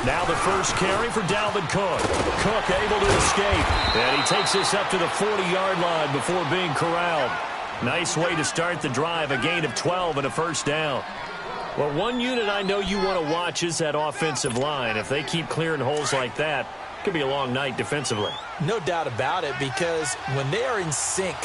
Now the first carry for Dalvin Cook. Cook able to escape. And he takes this up to the 40-yard line before being corralled. Nice way to start the drive, a gain of 12 and a first down. Well, one unit I know you want to watch is that offensive line. If they keep clearing holes like that, it could be a long night defensively. No doubt about it, because when they are in sync,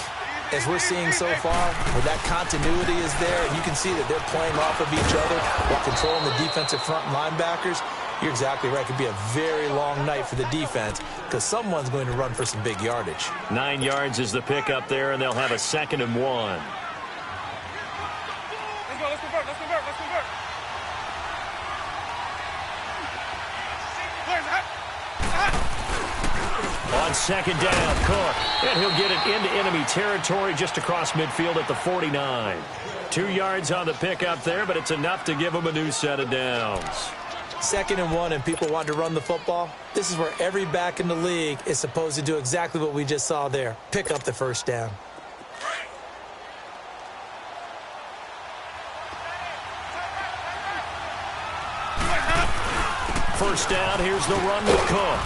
as we're seeing so far, where that continuity is there, and you can see that they're playing off of each other while controlling the defensive front linebackers, you're exactly right. It could be a very long night for the defense because someone's going to run for some big yardage. 9 yards is the pickup there, and they'll have a 2nd and 1. Let's convert. On 2nd down, Cook, and he'll get it into enemy territory just across midfield at the 49. 2 yards on the pickup there, but it's enough to give him a new set of downs. 2nd and 1, and people want to run the football. This is where every back in the league is supposed to do exactly what we just saw there. Pick up the first down. First down, here's the run with Cook.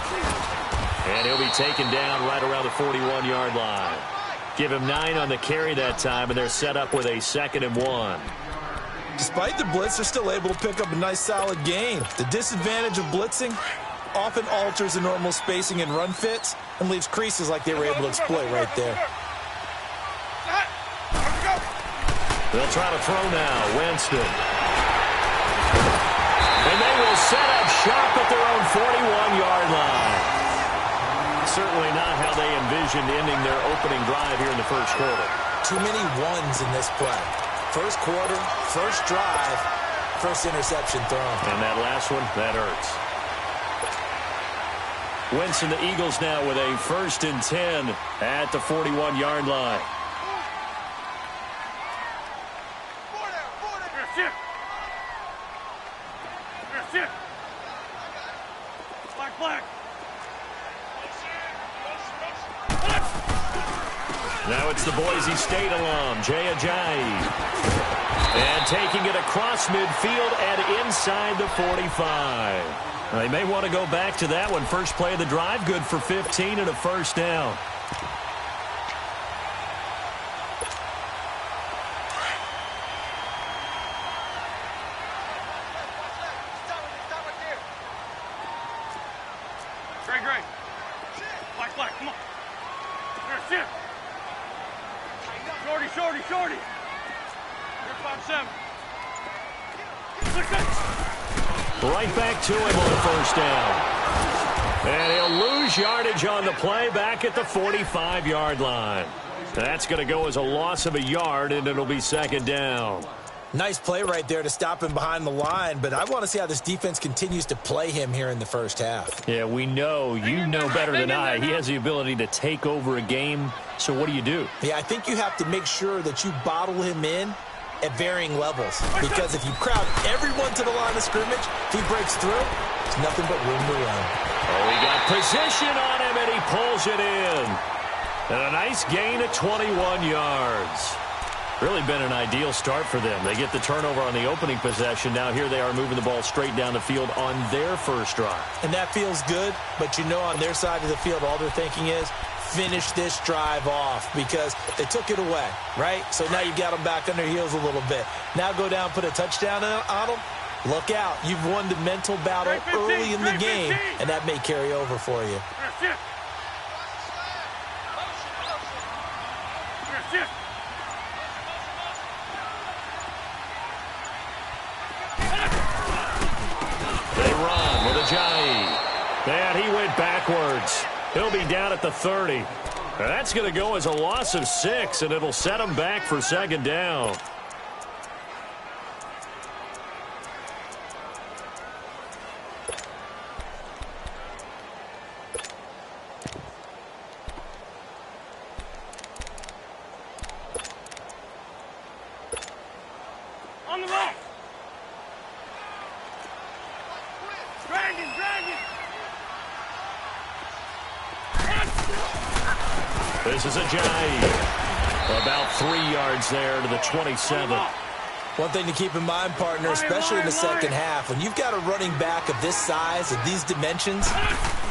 And he'll be taken down right around the 41-yard line. Give him 9 on the carry that time, and they're set up with a 2nd and 1. Despite the blitz, they're still able to pick up a nice, solid gain. The disadvantage of blitzing often alters the normal spacing and run fits and leaves creases like they were able to exploit right there. They'll try to throw now. Winston. And they will set up shop at their own 41-yard line. Certainly not how they envisioned ending their opening drive here in the first quarter. Too many ones in this play. First quarter, first drive, first interception thrown. And that last one, that hurts. Winston, the Eagles now with a 1st and 10 at the 41-yard line. Black. Now it's the Boise State alum, Jay Ajayi. And taking it across midfield and inside the 45. They may want to go back to that one. First play of the drive, good for 15 and a first down. Gray. Black, come on. Here, sit. Shorty. Here's 5-7. 6-6. Right back to him on the first down. And he'll lose yardage on the play back at the 45-yard line. That's going to go as a loss of a yard, and it'll be 2nd down. Nice play right there to stop him behind the line, but I want to see how this defense continues to play him here in the first half. Yeah, we know. You know better than I. He has the ability to take over a game, so what do? Yeah, I think you have to make sure that you bottle him in at varying levels, because if you crowd everyone to the line of scrimmage, if he breaks through, there's nothing but room to run. Oh, he got position on him, and he pulls it in. And a nice gain of 21 yards. Really been an ideal start for them. They get the turnover on the opening possession. Now here they are moving the ball straight down the field on their first drive. And that feels good, but you know on their side of the field, all they're thinking is finish this drive off because they took it away, right? So now you've got them back on their heels a little bit. Now go down, put a touchdown on them. Look out. You've won the mental battle early in the game, and that may carry over for you. They run with Ajayi. And he went backwards. He'll be down at the 30. That's going to go as a loss of 6, and it'll set him back for 2nd down. On the left. Dragon. This is Ajayi. About 3 yards there to the 27. One thing to keep in mind, partner, especially in the second half, when you've got a running back of this size, of these dimensions,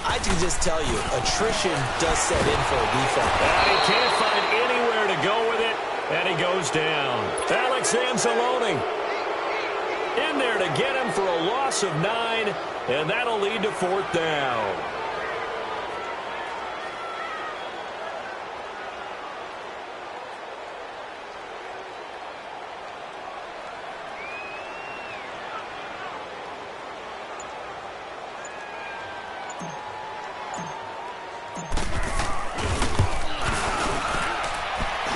I can just tell you, attrition does set in for a defense. And he can't find anywhere to go with it, and he goes down. Alex Anzalone in there to get him for a loss of 9, and that'll lead to 4th down.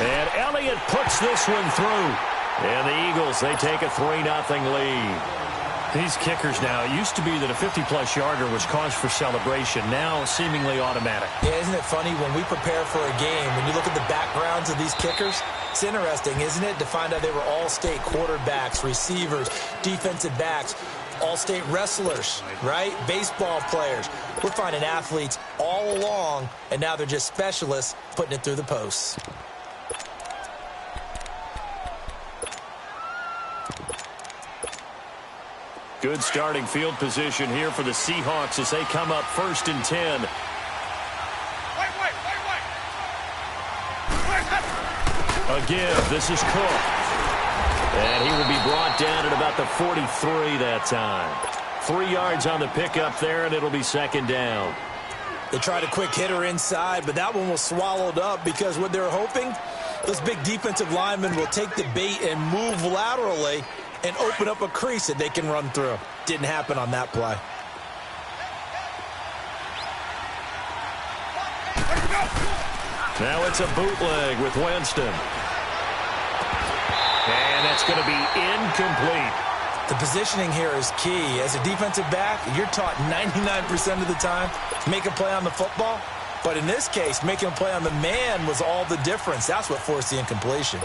And Elliott puts this one through. And the Eagles, they take a 3-0 lead. These kickers now, it used to be that a 50-plus yarder was cause for celebration. Now, seemingly automatic. Yeah, isn't it funny when we prepare for a game, when you look at the backgrounds of these kickers, it's interesting, isn't it, to find out they were all-state quarterbacks, receivers, defensive backs, all-state wrestlers, right? Baseball players. We're finding athletes all along, and now they're just specialists putting it through the posts. Good starting field position here for the Seahawks as they come up 1st and 10. Wait. A give. This is Cook. And he will be brought down at about the 43 that time. 3 yards on the pickup there, and it'll be 2nd down. They tried a quick hitter inside, but that one was swallowed up because what they're hoping, those big defensive linemen will take the bait and move laterally and open up a crease that they can run through. Didn't happen on that play. Now it's a bootleg with Winston. And that's going to be incomplete. The positioning here is key. As a defensive back, you're taught 99% of the time, make a play on the football. But in this case, making a play on the man was all the difference. That's what forced the incompletion.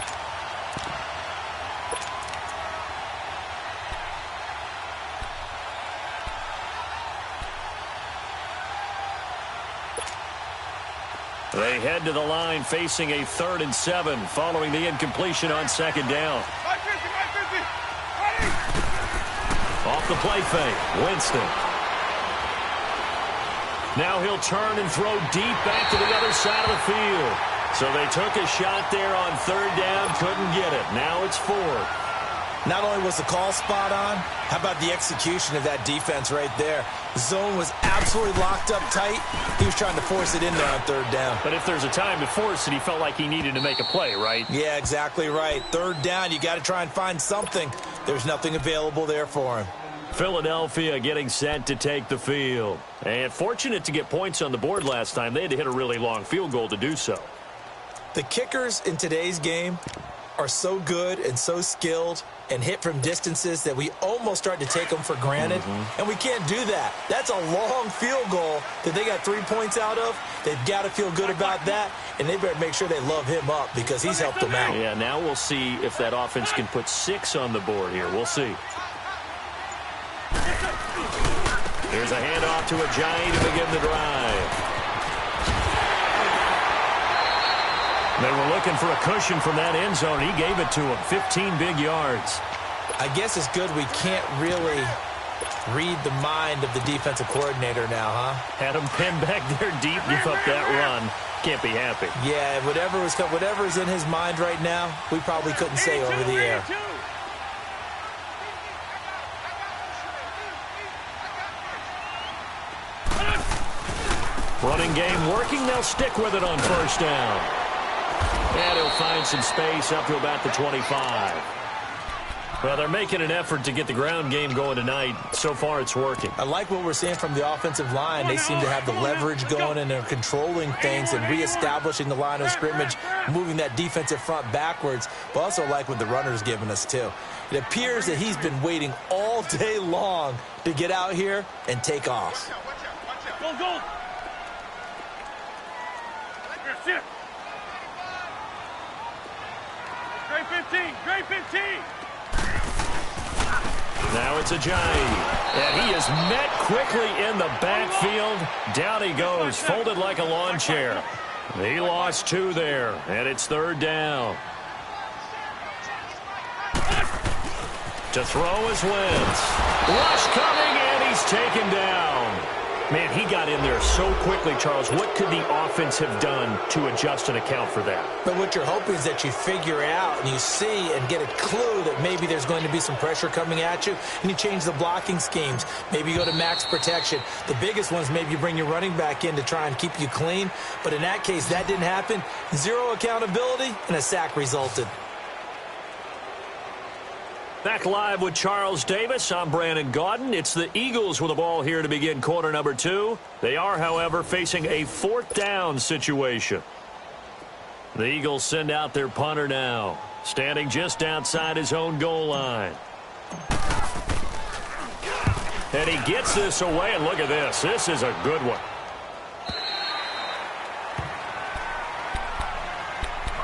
They head to the line facing a 3rd and 7 following the incompletion on 2nd down. Off the play fake, Winston. Now he'll turn and throw deep back to the other side of the field. So they took a shot there on 3rd down, couldn't get it. Now it's 4th. Not only was the call spot on, how about the execution of that defense right there? The zone was absolutely locked up tight. He was trying to force it in there on 3rd down. But if there's a time to force it, he felt like he needed to make a play, right? Yeah, exactly right. 3rd down, you got to try and find something. There's nothing available there for him. Philadelphia getting set to take the field. And fortunate to get points on the board last time. They had to hit a really long field goal to do so. The kickers in today's game are so good and so skilled and hit from distances that we almost start to take them for granted. And we can't do that. That's a long field goal that they got 3 points out of. They've got to feel good about that, and they better make sure they love him up because he's helped them out. Yeah, now we'll see if that offense can put 6 on the board here. We'll see. Here's a handoff to Ajayi to begin the drive. They were looking for a cushion from that end zone. He gave it to him. 15 big yards. I guess it's good we can't really read the mind of the defensive coordinator now, huh? Had him pinned back there deep, give up that run. Can't be happy. Yeah, whatever's in his mind right now, we probably couldn't say over the air. Running game working. They'll stick with it on 1st down. And he'll find some space up to about the 25. Well, they're making an effort to get the ground game going tonight. So far, it's working. I like what we're seeing from the offensive line. They seem to have the leverage going, and they're controlling things and reestablishing the line of scrimmage, moving that defensive front backwards. But also like what the runner's giving us, too. It appears that he's been waiting all day long to get out here and take off. Go. Here, sit. Great 15. Great 15. Now it's Ajayi. And he is met quickly in the backfield. Down he goes, folded like a lawn chair. He lost 2 there, and it's 3rd down. To throw is Wentz. Rush coming, and he's taken down. Man, he got in there so quickly, Charles. What could the offense have done to adjust and account for that? But what you're hoping is that you figure out and you see and get a clue that maybe there's going to be some pressure coming at you, and you change the blocking schemes. Maybe you go to max protection. The biggest ones, maybe you bring your running back in to try and keep you clean. But in that case, that didn't happen. Zero accountability, and a sack resulted. Back live with Charles Davis. I'm Brandon Gaudin. It's the Eagles with the ball here to begin quarter number 2. They are, however, facing a 4th down situation. The Eagles send out their punter now, standing just outside his own goal line. And he gets this away, and look at this. This is a good one.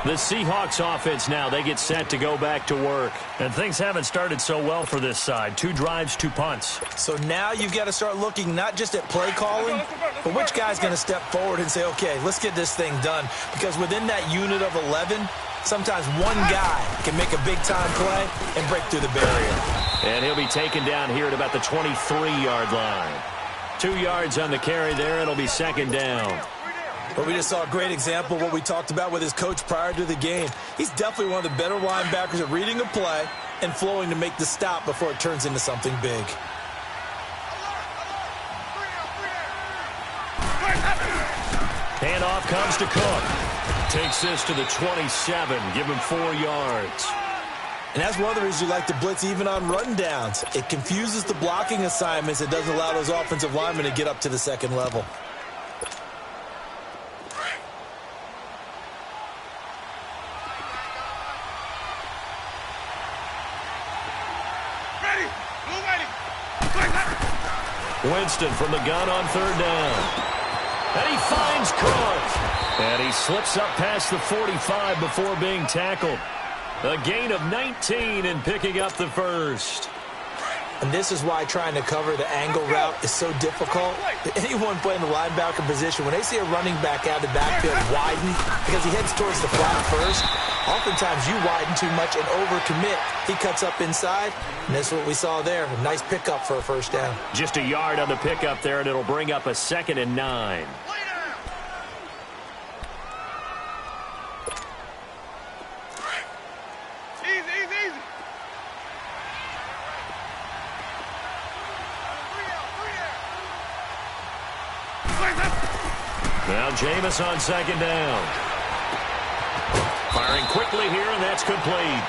The Seahawks offense now, they get set to go back to work. And things haven't started so well for this side. 2 drives, 2 punts. So now you've got to start looking not just at play calling, but which guy's going to step forward and say, okay, let's get this thing done. Because within that unit of 11, sometimes one guy can make a big-time play and break through the barrier. And he'll be taken down here at about the 23-yard line. 2 yards on the carry there. It'll be 2nd down. But we just saw a great example of what we talked about with his coach prior to the game. He's definitely one of the better linebackers at reading a play and flowing to make the stop before it turns into something big. Handoff comes to Cook. Takes this to the 27. Give him 4 yards. And that's one of the reasons you like to blitz even on run downs. It confuses the blocking assignments. It doesn't allow those offensive linemen to get up to the second level. Winston from the gun on 3rd down. And he finds Cook. And he slips up past the 45 before being tackled. A gain of 19 and picking up the 1st. And this is why trying to cover the angle route is so difficult. Anyone playing the linebacker position, when they see a running back out of the backfield widen because he heads towards the flat first, oftentimes you widen too much and overcommit. He cuts up inside, and that's what we saw there. A nice pickup for a 1st down. Just a yard on the pickup there, and it'll bring up a 2nd and 9. Now Jameis on 2nd down. Firing quickly here, and that's complete.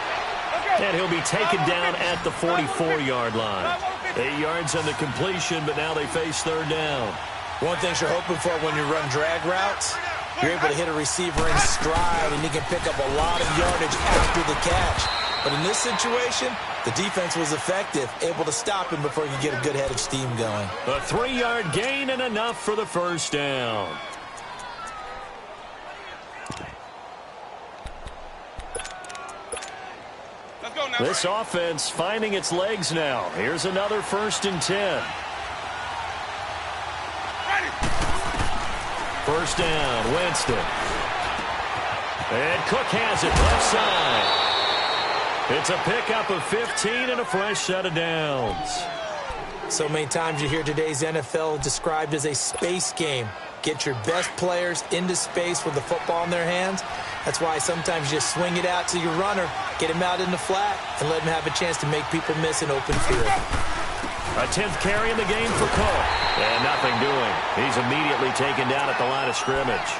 And he'll be taken down at the 44-yard line. 8 yards on the completion, but now they face 3rd down. One thing you're hoping for when you run drag routes, you're able to hit a receiver in stride, and you can pick up a lot of yardage after the catch. But in this situation, the defense was effective, able to stop him before you get a good head of steam going. A 3-yard gain and enough for the 1st down. This offense finding its legs now. Here's another 1st and 10. 1st down, Winston. And Cook has it left side. It's a pickup of 15 and a fresh set of downs. So many times you hear today's NFL described as a space game. Get your best players into space with the football in their hands. That's why sometimes you just swing it out to your runner, get him out in the flat, and let him have a chance to make people miss an open field. A 10th carry in the game for Cook. And nothing doing. He's immediately taken down at the line of scrimmage.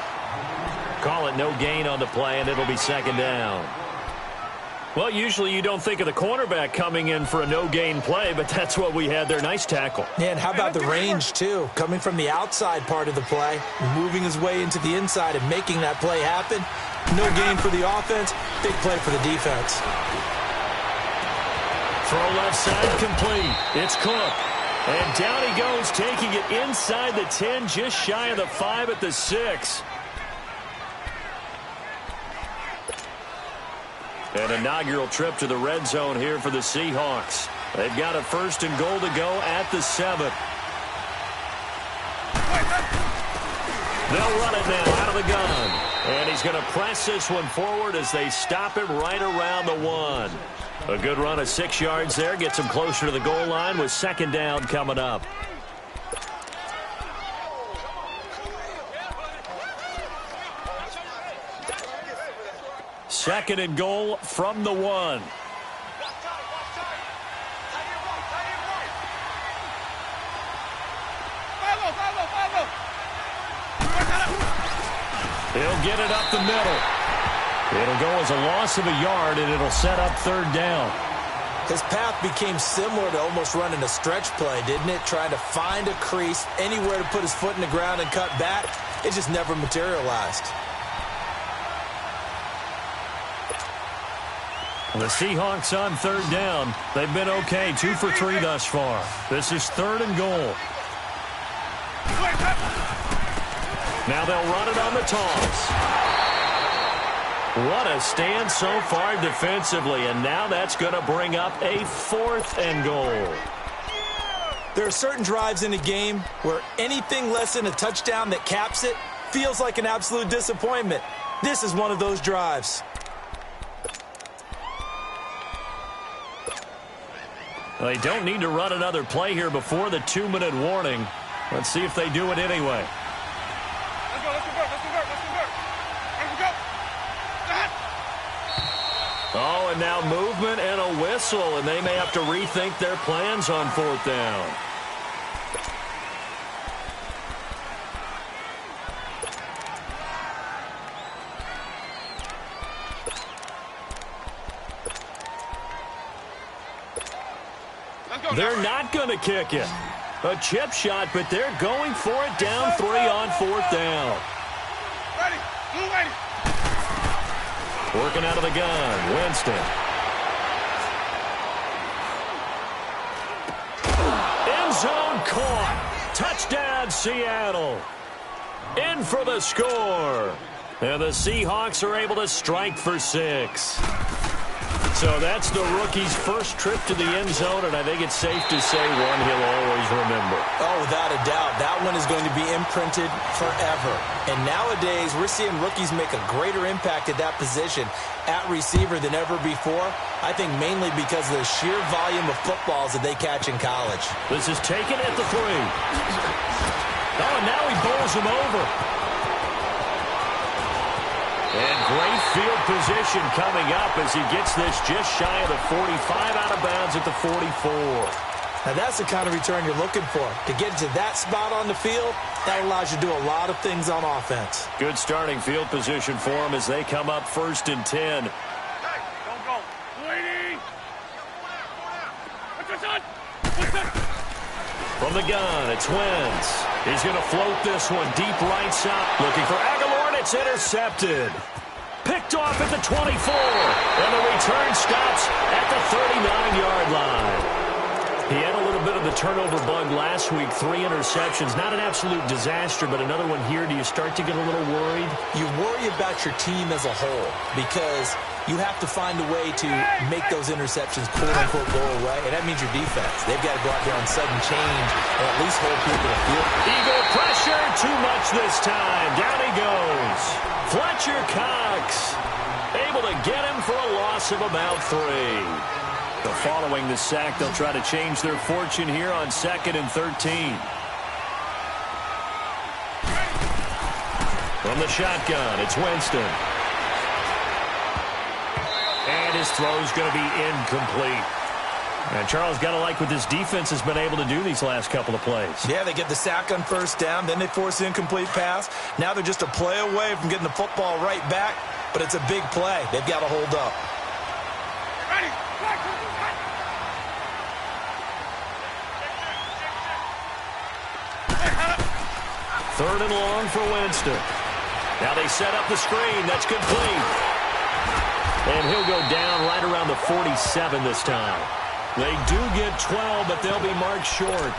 Call it no gain on the play, and it'll be 2nd down. Well, usually you don't think of the cornerback coming in for a no-gain play, but that's what we had there. Nice tackle. Yeah, and how about the range, too? Coming from the outside part of the play, moving his way into the inside and making that play happen. No gain for the offense, big play for the defense. Throw left side complete. It's Cook. And down he goes, taking it inside the 10, just shy of the 5 at the 6. An inaugural trip to the red zone here for the Seahawks. They've got a 1st and goal to go at the 7. They'll run it now out of the gun. And he's going to press this one forward as they stop him right around the 1. A good run of 6 yards there. Gets him closer to the goal line with second down coming up. Second and goal from the 1. He'll get it up the middle. It'll go as a loss of a yard, and it'll set up third down. His path became similar to almost running a stretch play, didn't it? Trying to find a crease, anywhere to put his foot in the ground and cut back. It just never materialized. The Seahawks on third down. They've been okay, 2 for 3 thus far. This is third and goal. Now they'll run it on the toss. What a stand so far defensively, and now that's going to bring up a 4th and goal. There are certain drives in a game where anything less than a touchdown that caps it feels like an absolute disappointment. This is one of those drives. They don't need to run another play here before the 2-minute warning. Let's see if they do it anyway. Oh, and now movement and a whistle, and they may have to rethink their plans on 4th down. They're not going to kick it. A chip shot, but they're going for it down 3 on 4th down. Working out of the gun, Winston. End zone caught. Touchdown, Seattle. In for the score. And the Seahawks are able to strike for 6. So that's the rookie's first trip to the end zone, and I think it's safe to say one he'll always remember. Oh, without a doubt. That one is going to be imprinted forever. And nowadays, we're seeing rookies make a greater impact at that position at receiver than ever before. I think mainly because of the sheer volume of footballs that they catch in college. This is taken at the 3. Oh, and now he bowls him over. And great field position coming up as he gets this just shy of the 45, out of bounds at the 44. Now that's the kind of return you're looking for. To get to that spot on the field, that allows you to do a lot of things on offense. Good starting field position for him as they come up 1st and 10. Hey, don't go. Waiting. What's this on? From the gun, it's Wentz. He's going to float this one deep right side. Looking for Aguilar. It's intercepted. Picked off at the 24. And the return stops at the 39-yard line. He had a little bit of the turnover bug last week. 3 interceptions. Not an absolute disaster, but another one here. Do you start to get a little worried? You worry about your team as a whole because you have to find a way to make those interceptions quote-unquote go away, and that means your defense. They've got to go out there on sudden change and at least hold people to the field. Eagle pressure, too much this time. Down he goes. Fletcher Cox able to get him for a loss of about 3. So following the sack, they'll try to change their fortune here on 2nd and 13. From the shotgun, it's Winston. And his throw's going to be incomplete. And Charles, got to like what this defense has been able to do these last couple of plays. Yeah, they get the sack on 1st down, then they force the incomplete pass. Now they're just a play away from getting the football right back, but it's a big play. They've got to hold up. Ready. 3rd and long for Winston. Now they set up the screen. That's complete. And he'll go down right around the 47 this time. They do get 12, but they'll be marked short.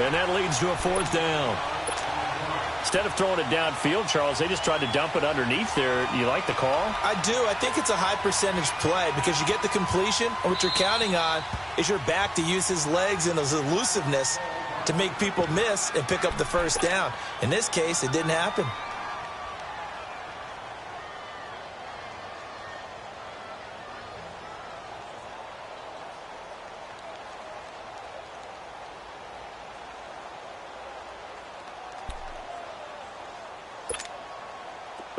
And that leads to a 4th down. Instead of throwing it downfield, Charles, they just tried to dump it underneath there. You like the call? I do. I think it's a high percentage play because you get the completion, and what you're counting on is your back to use his legs and his elusiveness to make people miss and pick up the 1st down. In this case, it didn't happen.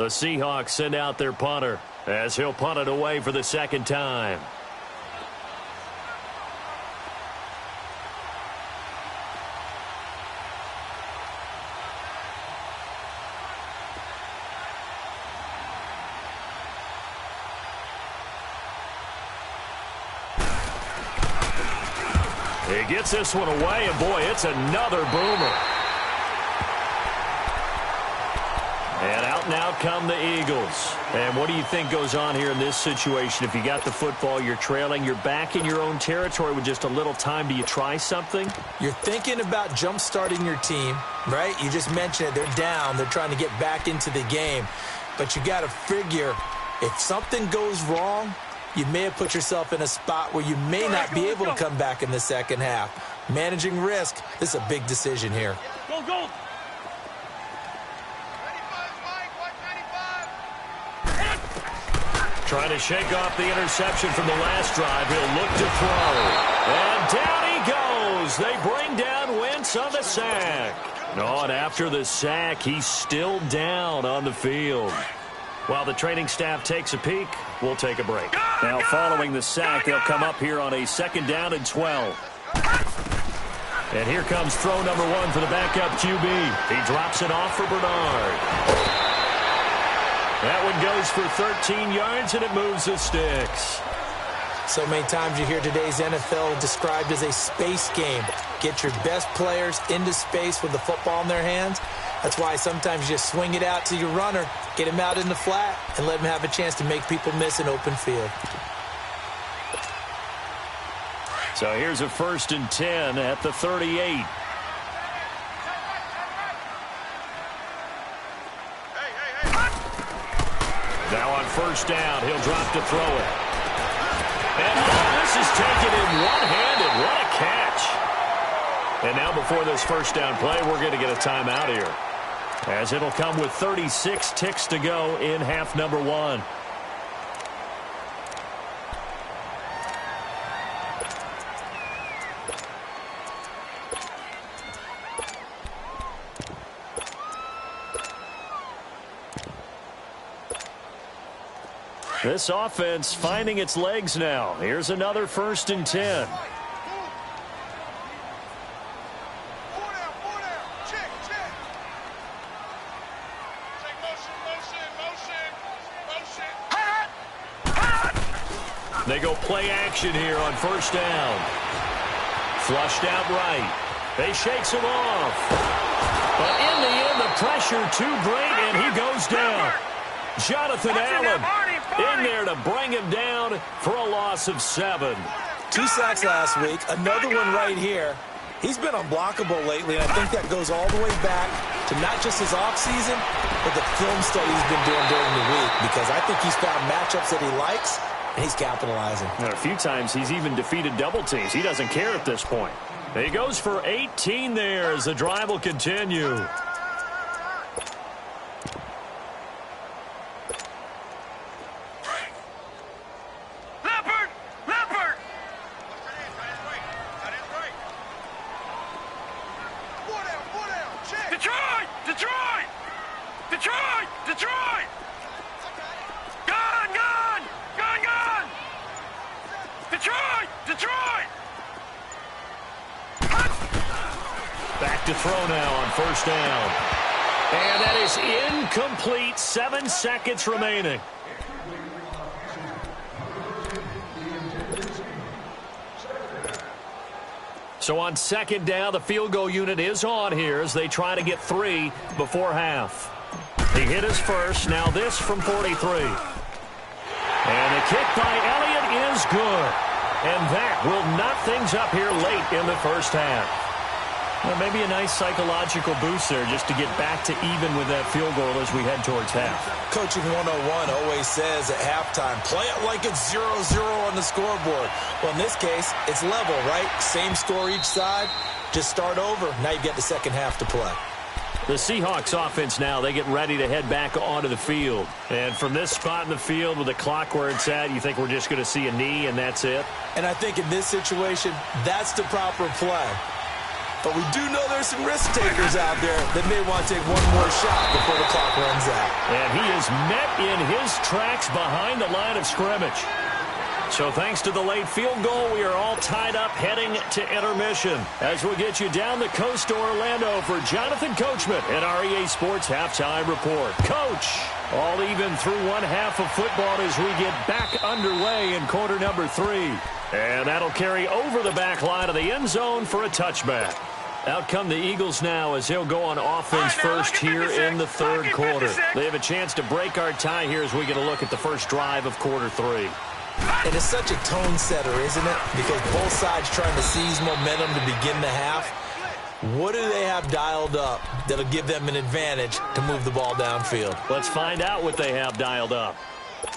The Seahawks send out their punter as he'll punt it away for the second time. He gets this one away, and boy, it's another boomer. And out now come the Eagles. And what do you think goes on here in this situation? If you got the football, you're trailing, you're back in your own territory with just a little time. Do you try something? You're thinking about jump-starting your team, right? You just mentioned it. They're down. They're trying to get back into the game. But you got to figure, if something goes wrong, you may have put yourself in a spot where you may not be able to come back in the second half. Managing risk, this is a big decision here. Go, go. Trying to shake off the interception from the last drive. He'll look to throw. And down he goes. They bring down Wentz on the sack. Oh, and after the sack, he's still down on the field. While the training staff takes a peek, we'll take a break. Now, following the sack, they'll come up here on a 2nd down and 12. And here comes throw number 1 for the backup QB. He drops it off for Bernard. That one goes for 13 yards, and it moves the sticks. So many times you hear today's NFL described as a space game. Get your best players into space with the football in their hands. That's why sometimes you just swing it out to your runner, get him out in the flat, and let him have a chance to make people miss an open field. So here's a 1st and 10 at the 38. Now on 1st down, he'll drop to throw it. And this is taken in one-handed. What a catch. And now before this 1st down play, we're going to get a timeout here, as it'll come with 36 ticks to go in half number 1. This offense finding its legs now. Here's another 1st and 10. They go play action here on 1st down. Flushed out right. They shakes him off. But in the end, the pressure too great, and he goes down. Jonathan Allen in there to bring him down for a loss of 7. 2 sacks last week, another one right here. He's been unblockable lately, and I think that goes all the way back to not just his offseason, but the film study he's been doing during the week, because I think he's found matchups that he likes, and he's capitalizing. And a few times he's even defeated double teams. He doesn't care at this point. He goes for 18 there as the drive will continue. Back to throw now on 1st down. And that is incomplete. 7 seconds remaining. So on 2nd down, the field goal unit is on here as they try to get 3 before half. He hit his first. Now this from 43. And the kick by Elliott is good. And that will knock things up here late in the 1st half. Well, maybe a nice psychological boost there just to get back to even with that field goal as we head towards half. Coaching 101 always says at halftime, play it like it's 0-0 on the scoreboard. Well, in this case, it's level, right? Same score each side. Just start over. Now you get the second half to play. The Seahawks offense now, they get ready to head back onto the field. And from this spot in the field with the clock where it's at, you think we're just going to see a knee and that's it? And I think in this situation, that's the proper play. But we do know there's some risk takers out there that may want to take one more shot before the clock runs out. And he is met in his tracks behind the line of scrimmage. So thanks to the late field goal, we are all tied up heading to intermission. As we'll get you down the coast to Orlando for Jonathan Coachman at our EA Sports Halftime Report. Coach, all even through one half of football as we get back underway in quarter number 3. And that'll carry over the back line of the end zone for a touchback. Out come the Eagles now as they'll go on offense first here in the third quarter. They have a chance to break our tie here as we get a look at the first drive of quarter 3. And it's such a tone setter, isn't it? Because both sides trying to seize momentum to begin the half. What do they have dialed up that'll give them an advantage to move the ball downfield? Let's find out what they have dialed up.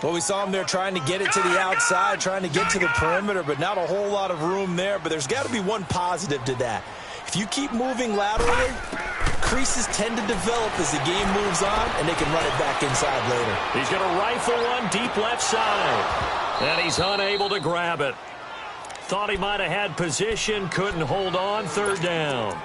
Well, we saw them there trying to get it to the outside, trying to get to the perimeter, but not a whole lot of room there. But there's got to be one positive to that. If you keep moving laterally, creases tend to develop as the game moves on, and they can run it back inside later. He's going to rifle one deep left side. And he's unable to grab it. Thought he might have had position, couldn't hold on, third down.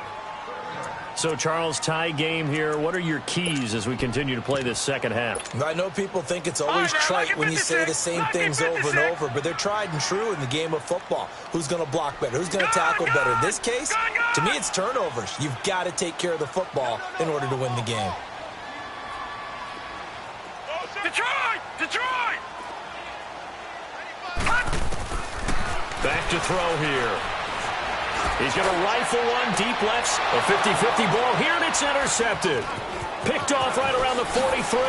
So, Charles, tie game here. What are your keys as we continue to play this second half? I know people think it's always trite when you say the same things over and over, but they're tried and true in the game of football. Who's going to block better? Who's going to tackle better? In this case, to me, it's turnovers. You've got to take care of the football in order to win the game. Detroit! Detroit! Back to throw here. He's going to rifle one deep left. A 50-50 ball here, and it's intercepted. Picked off right around the 43.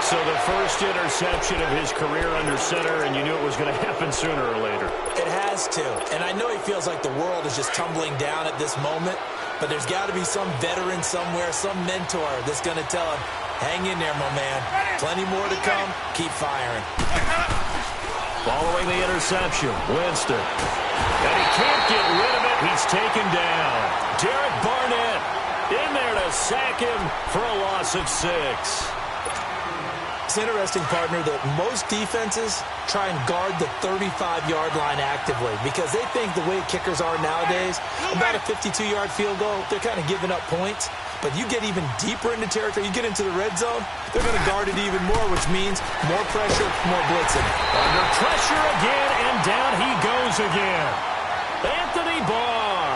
So the first interception of his career under center, and you knew it was going to happen sooner or later. It has to. And I know he feels like the world is just tumbling down at this moment, but there's got to be some veteran somewhere, some mentor that's going to tell him, hang in there, my man. Plenty more to come. Keep firing. Following the interception, Winston. And he can't get rid of it. He's taken down. Derek Barnett in there to sack him for a loss of 6. It's interesting, partner, that most defenses try and guard the 35-yard line actively because they think the way kickers are nowadays, about a 52-yard field goal, they're kind of giving up points. But you get even deeper into territory, you get into the red zone, they're going to guard it even more, which means more pressure, more blitzing. Under pressure again, and down he goes again. Anthony Barr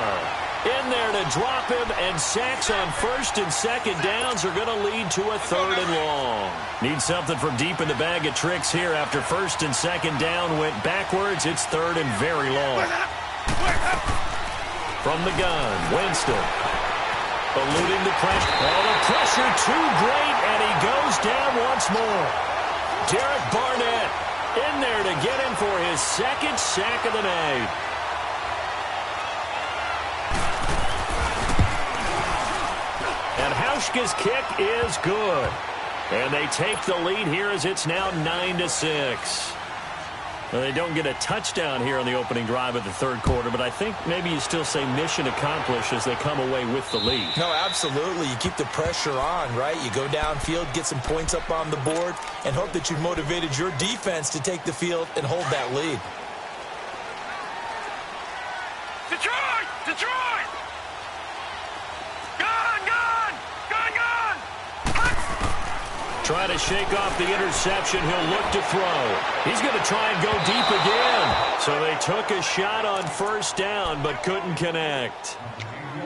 in there to drop him, and sacks on first and second downs are going to lead to a third and long. Need something from deep in the bag of tricks here after first and second down went backwards. It's third and very long. From the gun, Winston. Eluding the pressure. Oh, the pressure too great, and he goes down once more. Derek Barnett in there to get him for his second sack of the night. And Hauschka's kick is good. And they take the lead here as it's now 9-6. Well, they don't get a touchdown here on the opening drive of the third quarter, but I think maybe you still say mission accomplished as they come away with the lead. No, absolutely. You keep the pressure on, right? You go downfield, get some points up on the board, and hope that you've motivated your defense to take the field and hold that lead. Detroit! Detroit! Gun! Gun! Gun! Gun! Trying to shake off the interception. He'll look to throw. He's going to try and go deep again. So they took a shot on first down, but couldn't connect.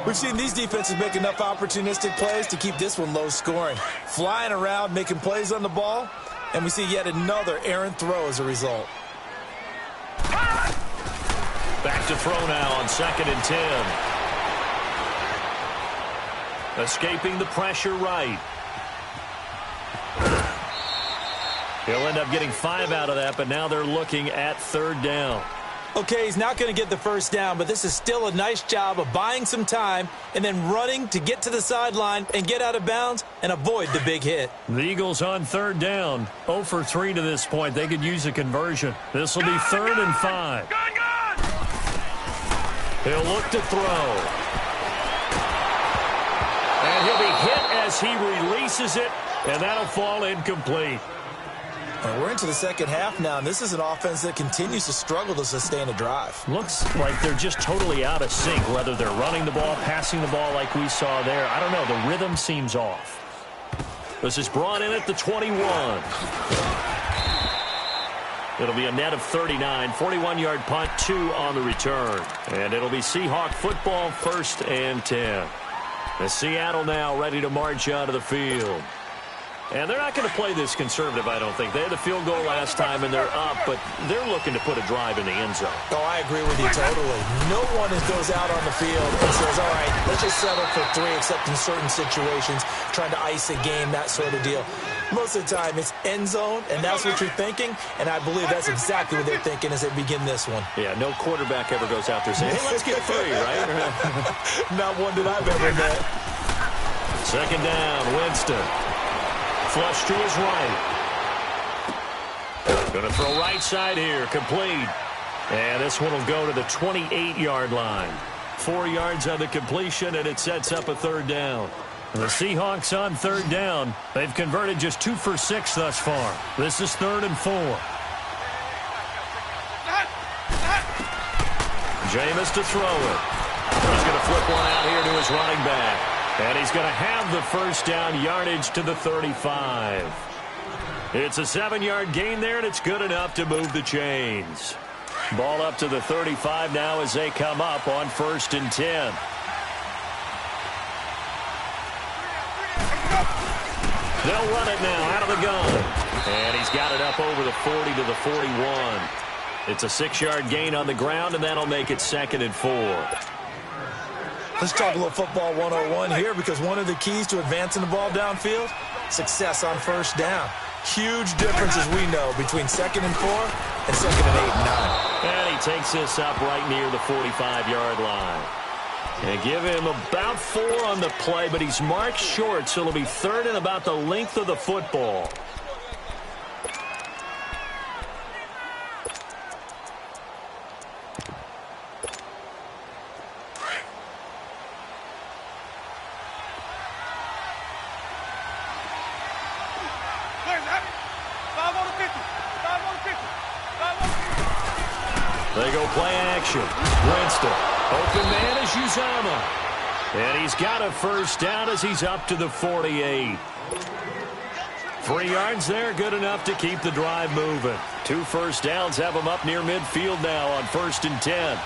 We've seen these defenses make enough opportunistic plays to keep this one low scoring. Flying around, making plays on the ball, and we see yet another errant throw as a result. Back to throw now on 2nd and 10. Escaping the pressure right. He'll end up getting 5 out of that, but now they're looking at third down. Okay, he's not going to get the first down, but this is still a nice job of buying some time and then running to get to the sideline and get out of bounds and avoid the big hit. The Eagles on third down. 0 for 3 to this point. They could use a conversion. This will be 3rd and 5. He'll look to throw. And he'll be hit as he releases it, and that'll fall incomplete. Well, we're into the second half now, and this is an offense that continues to struggle to sustain a drive. Looks like they're just totally out of sync, whether they're running the ball, passing the ball like we saw there. I don't know. The rhythm seems off. This is brought in at the 21. It'll be a net of 39, 41-yard punt, 2 on the return. And it'll be Seahawk football, 1st and 10. As Seattle now ready to march out of the field. And they're not going to play this conservative, I don't think. They had the field goal last time, and they're up, but they're looking to put a drive in the end zone. Oh, I agree with you totally. No one goes out on the field and says, all right, let's just settle for 3, except in certain situations, trying to ice a game, that sort of deal. Most of the time, it's end zone, and that's what you're thinking, and I believe that's exactly what they're thinking as they begin this one. Yeah, no quarterback ever goes out there saying, hey, let's get 3, right? Not one that I've ever met. Second down, Winston. Flush to his right. Going to throw right side here. Complete. And this one will go to the 28-yard line. 4 yards on the completion, and it sets up a 3rd down. The Seahawks on 3rd down. They've converted just 2 for 6 thus far. This is 3rd and 4. Jameis to throw it. He's going to flip one out here to his running back. And he's going to have the 1st down, yardage to the 35. It's a 7-yard gain there, and it's good enough to move the chains. Ball up to the 35 now as they come up on 1st and 10. They'll run it now out of the gun. And he's got it up over the 40 to the 41. It's a 6-yard gain on the ground, and that'll make it 2nd and 4. Let's talk a little football 101 here, because one of the keys to advancing the ball downfield, success on 1st down. Huge difference, as we know, between 2nd and 4 and 2nd and 8 and 9. And he takes this up right near the 45-yard line. And give him about 4 on the play, but he's marked short, so it'll be 3rd and about the length of the football. They go play action. Winston. Open man is Uzama. And he's got a 1st down as he's up to the 48. 3 yards there, good enough to keep the drive moving. 2 1st downs have them up near midfield now on 1st and 10.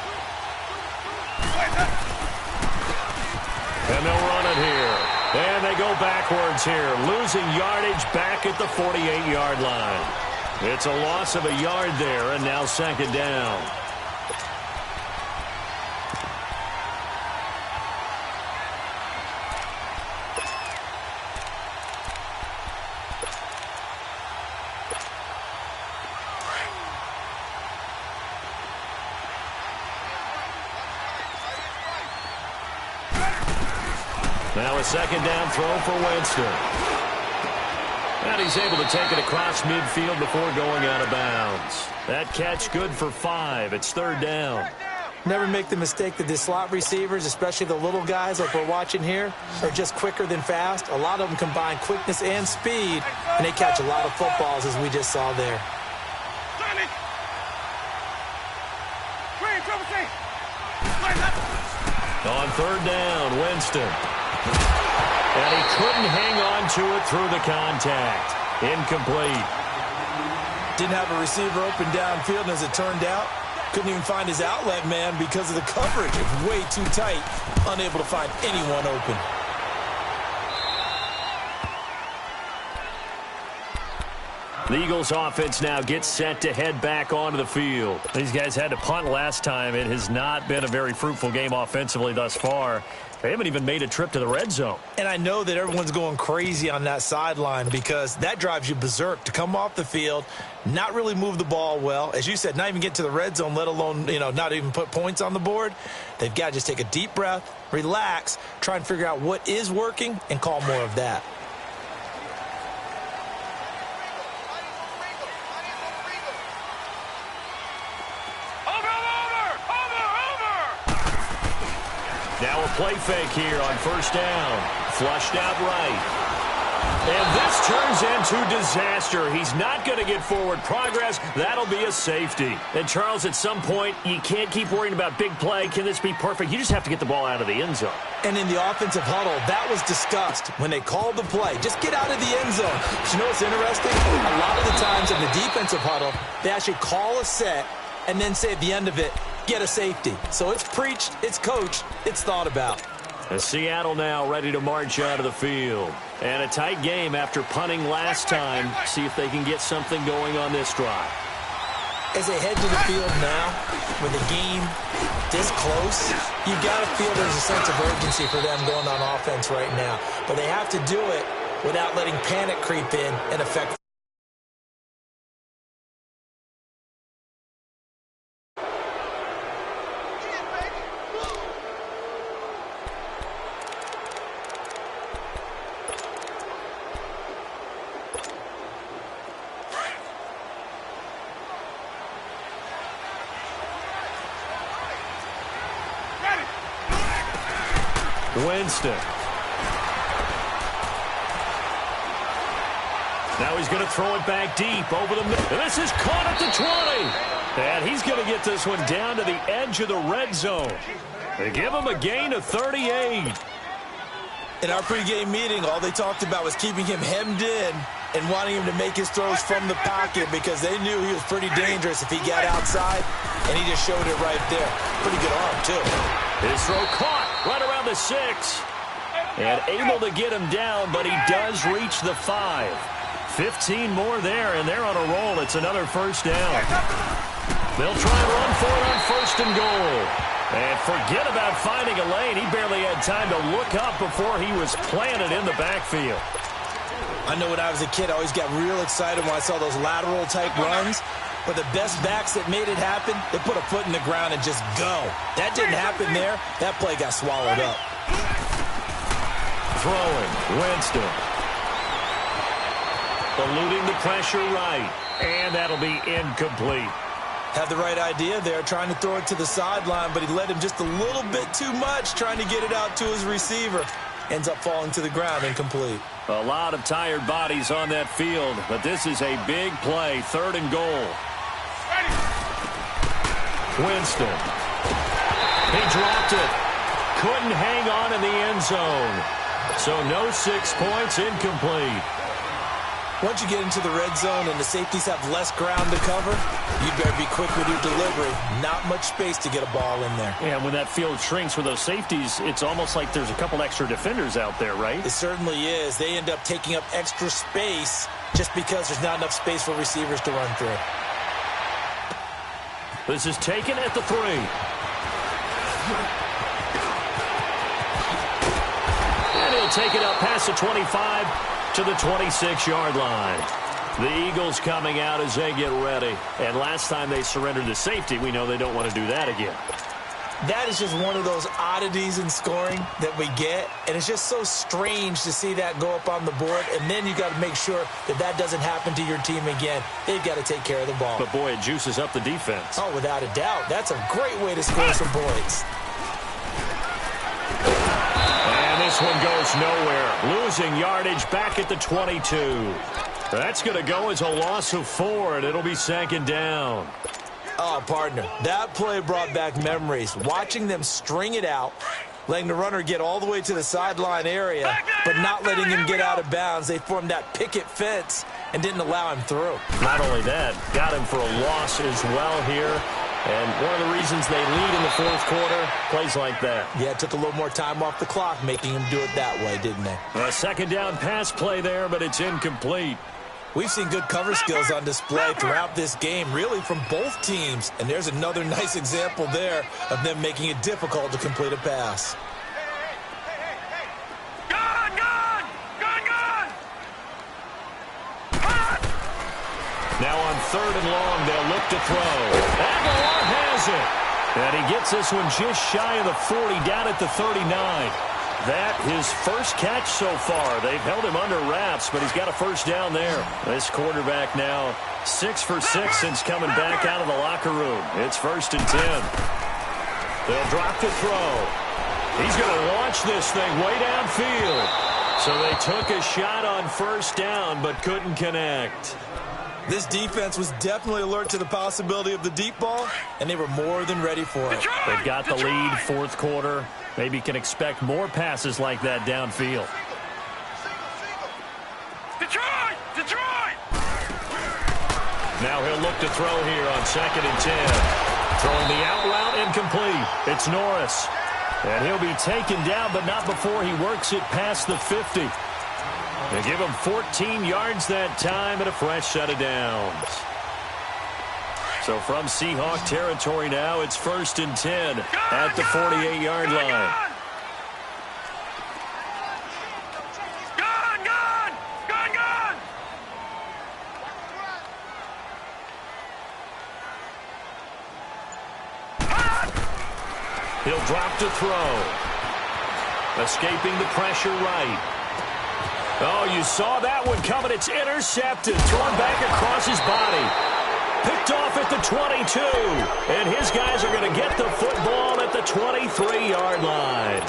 And they'll run it here. And they go backwards here, losing yardage back at the 48-yard line. It's a loss of a yard there, and now 2nd down. Now a 2nd down throw for Winston. And he's able to take it across midfield before going out of bounds. That catch good for 5. It's 3rd down. Never make the mistake that the slot receivers, especially the little guys like we're watching here, are just quicker than fast. A lot of them combine quickness and speed, and they catch a lot of footballs, as we just saw there. On 3rd down, Winston. And he couldn't hang on to it through the contact. Incomplete. Didn't have a receiver open downfield, and as it turned out, couldn't even find his outlet man because of the coverage. It was way too tight, unable to find anyone open. The Eagles offense now gets set to head back onto the field. These guys had to punt last time. It has not been a very fruitful game offensively thus far. They haven't even made a trip to the red zone. And I know that everyone's going crazy on that sideline because that drives you berserk to come off the field, not really move the ball well. As you said, not even get to the red zone, let alone, not even put points on the board. They've got to just take a deep breath, relax, try and figure out what is working, and call more of that. Now a play fake here on 1st down. Flushed out right. And this turns into disaster. He's not going to get forward progress. That'll be a safety. And, Charles, at some point, you can't keep worrying about big play. Can this be perfect? You just have to get the ball out of the end zone. And in the offensive huddle, that was discussed when they called the play. Just get out of the end zone. But you know what's interesting? A lot of the times in the defensive huddle, they actually call a set and then say at the end of it, get a safety. So it's preached, it's coached, it's thought about. And Seattle now ready to march out of the field. And a tight game after punting last time. See if they can get something going on this drive. As they head to the field now, with the game this close, you got to feel there's a sense of urgency for them going on offense right now. But they have to do it without letting panic creep in and affect. Winston. Now he's going to throw it back deep over the middle. And this is caught at the 20. And he's going to get this one down to the edge of the red zone. They give him a gain of 38. In our pregame meeting, all they talked about was keeping him hemmed in and wanting him to make his throws from the pocket because they knew he was pretty dangerous if he got outside, and he just showed it right there. Pretty good arm, too. His throw caught right around the 6. And able to get him down, but he does reach the 5. 15 more there, and they're on a roll. It's another first down. They'll try and run for it on first and goal. And forget about finding a lane. He barely had time to look up before he was planted in the backfield. I know when I was a kid, I always got real excited when I saw those lateral-type runs. But the best backs that made it happen, they put a foot in the ground and just go. That didn't happen there. That play got swallowed up. Throwing, Winston. Eluding the pressure right. And that'll be incomplete. Had the right idea there, trying to throw it to the sideline, but he led him just a little bit too much, trying to get it out to his receiver. Ends up falling to the ground, incomplete. A lot of tired bodies on that field, but this is a big play, third and goal. Winston. He dropped it. Couldn't hang on in the end zone. So no 6 points, incomplete. Once you get into the red zone and the safeties have less ground to cover, you better be quick with your delivery. Not much space to get a ball in there. Yeah, when that field shrinks with those safeties, it's almost like there's a couple extra defenders out there, right? It certainly is. They end up taking up extra space just because there's not enough space for receivers to run through. This is taken at the 3. And he'll take it up past the 25 to the 26-yard line. The Eagles coming out as they get ready. And last time they surrendered to safety, we know they don't want to do that again. That is just one of those oddities in scoring that we get. And it's just so strange to see that go up on the board. And then you got to make sure that that doesn't happen to your team again. They've got to take care of the ball. But, boy, it juices up the defense. Oh, without a doubt. That's a great way to score some points. And this one goes nowhere. Losing yardage back at the 22. That's going to go as a loss of 4, and it'll be second down. Oh, partner, that play brought back memories. Watching them string it out, letting the runner get all the way to the sideline area, but not letting him get out of bounds. They formed that picket fence and didn't allow him through. Not only that, got him for a loss as well here. And one of the reasons they lead in the fourth quarter, plays like that. Yeah, it took a little more time off the clock, making him do it that way, didn't they? A second down pass play there, but it's incomplete. We've seen good cover skills on display throughout this game, really from both teams. And there's another nice example there of them making it difficult to complete a pass. Gun! Gun! Gun! Gun! Now on third and long, they'll look to throw. Aguilar has it. And he gets this one just shy of the 40, down at the 39. That his first catch so far. They've held him under wraps, but he's got a first down there. This quarterback now 6 for 6 since coming back out of the locker room. It's first and 10. They'll drop the throw. He's going to launch this thing way downfield. So they took a shot on first down but couldn't connect. This defense was definitely alert to the possibility of the deep ball, and they were more than ready for it. They've got the lead, fourth quarter. Maybe can expect more passes like that downfield. Detroit! Detroit! Now he'll look to throw here on 2nd and 10. Throwing the out route incomplete. It's Norris. And he'll be taken down, but not before he works it past the 50. They give him 14 yards that time and a fresh set of downs. So from Seahawk territory now, it's 1st and 10 at the 48-yard line. Gun! Gun! Gun! Gun! He'll drop to throw. Escaping the pressure right. Oh, you saw that one coming. It's intercepted. Thrown back across his body. Picked off at the 22. And his guys are going to get the football at the 23-yard line.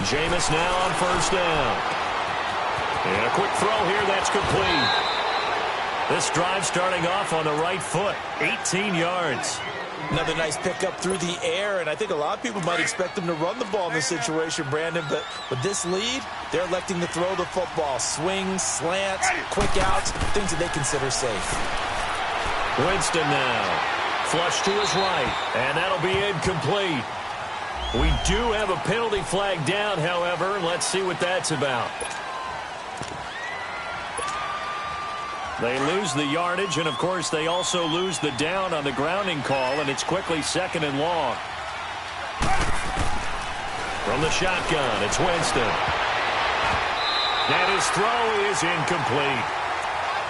Jameis now on first down. And a quick throw here. That's complete. This drive starting off on the right foot. 18 yards. Another nice pickup through the air, and I think a lot of people might expect them to run the ball in this situation, Brandon, but with this lead, they're electing to throw the football. Swings, slants, quick outs, things that they consider safe. Winston now. Flush to his right, and that'll be incomplete. We do have a penalty flag down, however, and let's see what that's about. They lose the yardage, and, of course, they also lose the down on the grounding call, and it's quickly 2nd and long. From the shotgun, it's Winston. And his throw is incomplete.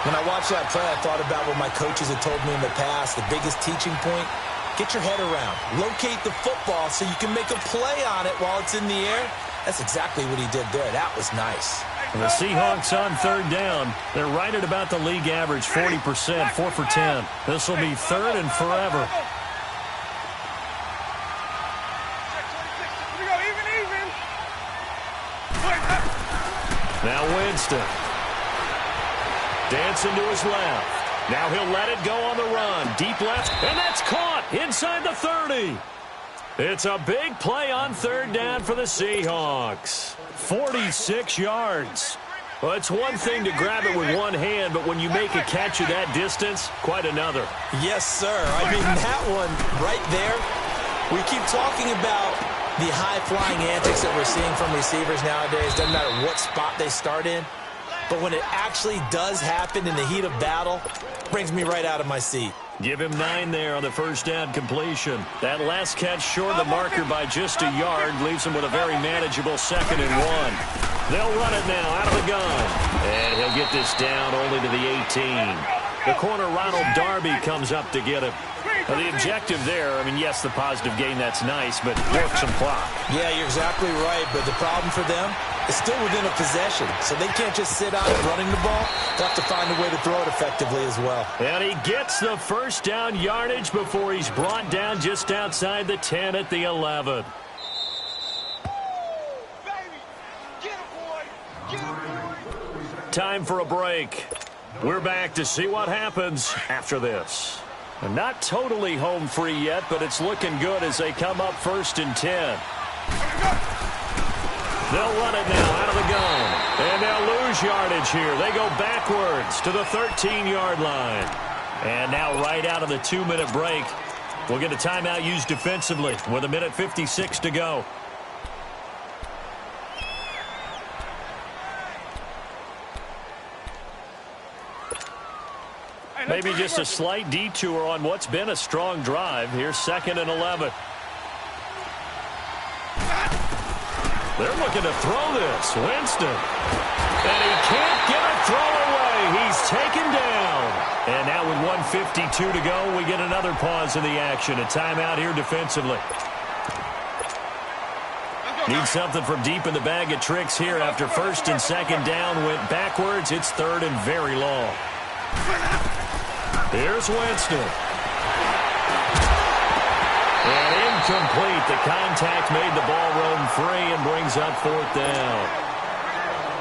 When I watched that play, I thought about what my coaches had told me in the past. The biggest teaching point, get your head around. Locate the football so you can make a play on it while it's in the air. That's exactly what he did there. That was nice. And the Seahawks on third down. They're right at about the league average, 40%, 4 for 10. This will be 3rd and forever. Now Winston. Dancing to his left. Now he'll let it go on the run. Deep left, and that's caught inside the 30. It's a big play on third down for the Seahawks. 46 yards. Well, it's one thing to grab it with one hand, but when you make a catch of that distance, quite another. Yes, sir. I mean, that one right there, we keep talking about the high-flying antics that we're seeing from receivers nowadays. Doesn't matter what spot they start in. But when it actually does happen in the heat of battle, it brings me right out of my seat. Give him 9 there on the first down completion. That last catch short of the marker by just a yard leaves him with a very manageable 2nd and 1. They'll run it now out of the gun. And he'll get this down only to the 18. The corner, Ronald Darby, comes up to get him. Now, the objective there, I mean, yes, the positive gain, that's nice, but work some clock. Yeah, you're exactly right, but the problem for them is still within a possession, so they can't just sit out running the ball. They'll have to find a way to throw it effectively as well. And he gets the first down yardage before he's brought down just outside the 10 at the 11. Time for a break. We're back to see what happens after this. Not totally home free yet, but it's looking good as they come up 1st and 10. They'll run it now out of the gun. And they'll lose yardage here. They go backwards to the 13-yard line. And now right out of the 2-minute break, we'll get a timeout used defensively with 1:56 to go. Maybe just a slight detour on what's been a strong drive. Here's 2nd and 11. They're looking to throw this. Winston. And he can't get a throw away. He's taken down. And now with 1:52 to go, we get another pause in the action. A timeout here defensively. Need something from deep in the bag of tricks here after 1st and 2nd down. Went backwards. It's 3rd and very long. Here's Winston. And incomplete. The contact made the ball roam free and brings up 4th down.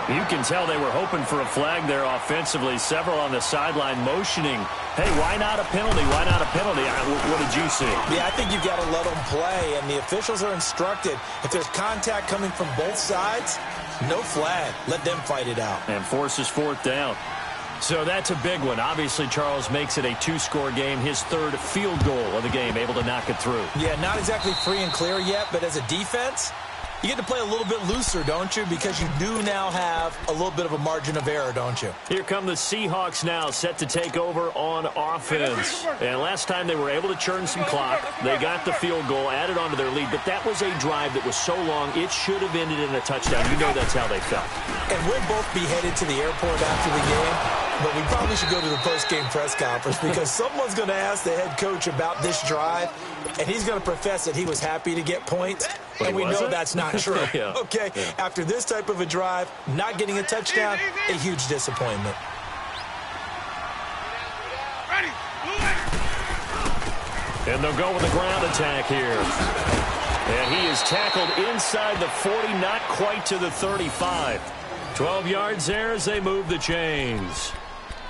You can tell they were hoping for a flag there offensively. Several on the sideline motioning, hey, why not a penalty? Why not a penalty? What did you see? Yeah, I think you've got to let them play, and the officials are instructed. If there's contact coming from both sides, no flag. Let them fight it out. And forces 4th down. So that's a big one. Obviously, Charles makes it a 2-score game. His 3rd field goal of the game, able to knock it through. Yeah, not exactly free and clear yet, but as a defense, you get to play a little bit looser, don't you? Because you do now have a little bit of a margin of error, don't you? Here come the Seahawks now, set to take over on offense. And last time they were able to churn some clock. They got the field goal, added on to their lead. But that was a drive that was so long, it should have ended in a touchdown. You know that's how they felt. And we'll both be headed to the airport after the game. But we probably should go to the post-game press conference because someone's going to ask the head coach about this drive, and he's going to profess that he was happy to get points, and we know that's not true. Yeah. Okay, yeah. After this type of a drive, not getting a touchdown, a huge disappointment. And they'll go with the ground attack here. And he is tackled inside the 40, not quite to the 35. 12 yards there as they move the chains.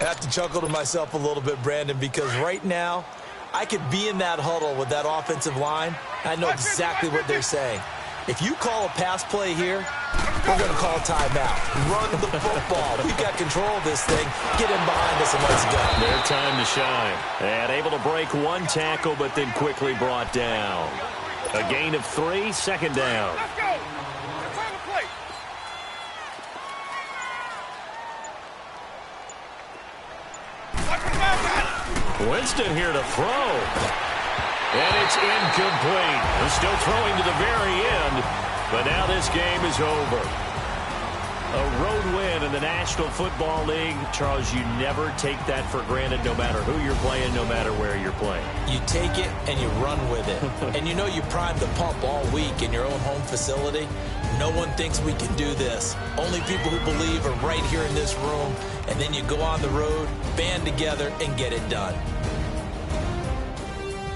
I have to chuckle to myself a little bit, Brandon, because right now I could be in that huddle with that offensive line. I know exactly what they're saying. If you call a pass play here, we're going to call timeout. Run the football. We've got control of this thing. Get in behind us and let's go. Their time to shine. And able to break one tackle, but then quickly brought down. A gain of 3, 2nd down. Let's go. Let's have a play. Winston here to throw. And it's incomplete. They're still throwing to the very end, but now this game is over. A road win in the National Football League. Charles, you never take that for granted no matter who you're playing, no matter where you're playing. You take it and you run with it. And you know you primed the pump all week in your own home facility. No one thinks we can do this. Only people who believe are right here in this room. And then you go on the road, band together, and get it done.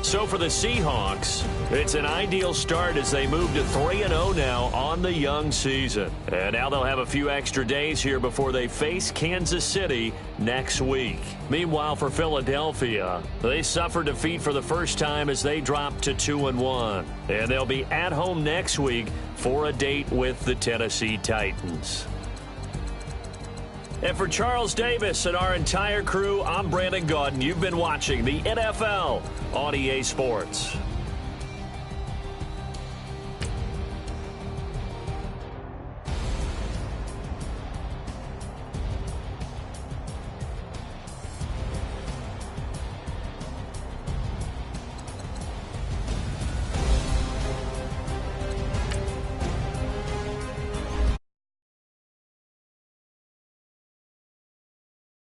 So for the Seahawks, it's an ideal start as they move to 3-0 now on the young season. And now they'll have a few extra days here before they face Kansas City next week. Meanwhile, for Philadelphia, they suffered defeat for the first time as they dropped to 2-1. And they'll be at home next week for a date with the Tennessee Titans. And for Charles Davis and our entire crew, I'm Brandon Gaudin. You've been watching the NFL on EA Sports.